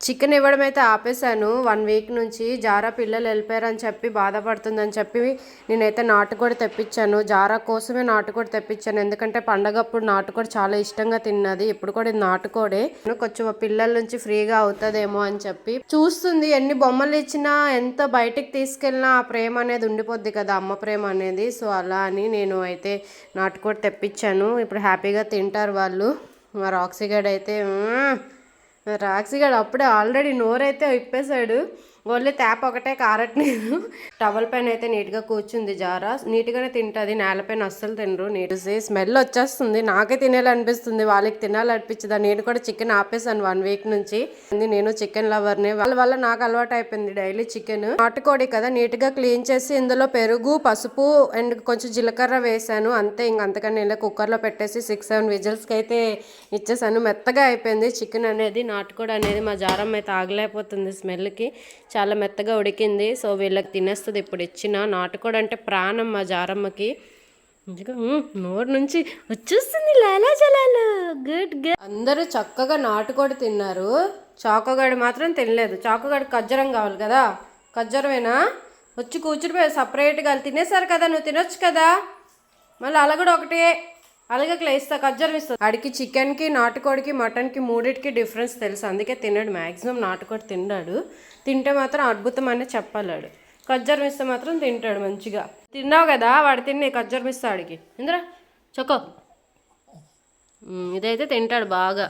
Chicken ఇవ్వడం అయితే ఆపేశాను 1 week నుంచి. జారా పిల్లలు వెళ్ళిపోయారని చెప్పి బాధపడుతుందని చెప్పి నేనైతే నాటుకోడి తెప్పించాను. జారా కోసమే నాటుకోడి తెప్పించాను, ఎందుకంటే పండగప్పుడు నాటుకోడి చాలా ఇష్టంగా తిన్నది. ఇప్పుడు కూడా ఇది నాటుకోడే, కొంచెం పిల్లల నుంచి ఫ్రీగా అవుతుందేమో అని చెప్పి చూస్తుంది. ఎన్ని బొమ్మలు ఇచ్చినా ఎంత బయటికి తీసుకెళ్ళినా ఆ ప్రేమ అనేది ఉండిపోద్ది కదా, అమ్మ ప్రేమ అనేది. సో అలా అని నేను అయితే నాటుకోడి తెప్పించాను. ఇప్పుడు హ్యాపీగా తింటారు వాళ్ళు. మా రాక్సీగడ్ అయితే రాక్సీగాడు అప్పుడే ఆల్రెడీ నోరైతే ఇప్పేశాడు, ఓన్లీ తేప ఒకటే కారట్లేదు. టవల్ పైన అయితే నీట్గా కూర్చుంది జారా. నీట్గానే తింటుంది, నేలపైన అస్సలు తినరు. నీట్ స్మెల్ వచ్చేస్తుంది, నాకే తినేయాలనిపిస్తుంది, వాళ్ళకి తినాలనిపించదా. నేను కూడా చికెన్ ఆపేసాను 1 వీక్ నుంచి. నేను చికెన్ లవర్ని, వాళ్ళ వల్ల నాకు అలవాటు అయిపోయింది డైలీ చికెన్. నాటుకోడి కదా, నీట్గా క్లీన్ చేసి ఇందులో పెరుగు, పసుపు అండ్ కొంచెం జీలకర్ర వేసాను అంతే. అంతకని ఇలా కుక్కర్లో పెట్టేసి 6-7 విజిల్స్కి అయితే ఇచ్చేసాను. మెత్తగా అయిపోయింది చికెన్ అనేది. నాటుకోడి అనేది మా జారమ్మ అయితే ఆగలేకపోతుంది స్మెల్కి, చాలా మెత్తగా ఉడికింది. సో వీళ్ళకి తినేస్తుంది ఇప్పుడు ఇచ్చిన. నాటుకోడి అంటే ప్రాణం మా జారమ్మకి. నోరు నుంచి వచ్చేస్తుంది లాలా జలాలు. Good good. అందరూ చక్కగా నాటుకోడి తిన్నారు, చాకోగాడి మాత్రం తినలేదు. చాకోగాడికి ఖజ్జరం కావాలి కదా, ఖజ్జరమేనా వచ్చి కూర్చునిపోయి సపరేట్గా తినేసారు కదా, నువ్వు తినొచ్చు కదా. మళ్ళీ అలా కూడా ఒకటే అలాగే ఇస్తా, ఖజ్జరం ఇస్తా. ఆడికి చికెన్కి, నాటుకోడికి, మటన్కి మూడింటికి డిఫరెన్స్ తెలుసు, అందుకే తిన్నాడు. మ్యాక్సిమం నాటుకోడి తిన్నాడు, తింటే మాత్రం అద్భుతం అనే చెప్పాలాడు. ఖజ్జరం ఇస్తే మాత్రం తింటాడు మంచిగా. తిన్నావు కదా, వాడు తిని ఖజ్జరం ఇస్తా ఆడికి. ఇంద్రా చొక్కో, ఇదైతే తింటాడు బాగా.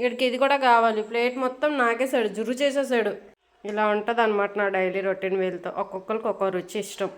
వీడికి ఇది కూడా కావాలి. ప్లేట్ మొత్తం నాకేసాడు, జుర్రు చేసేసాడు. ఇలా ఉంటుంది అనమాట నా డైలీ రొటీన్ వీళ్ళతో. ఒక్కొక్కరికి ఒక్కో రుచి ఇష్టం.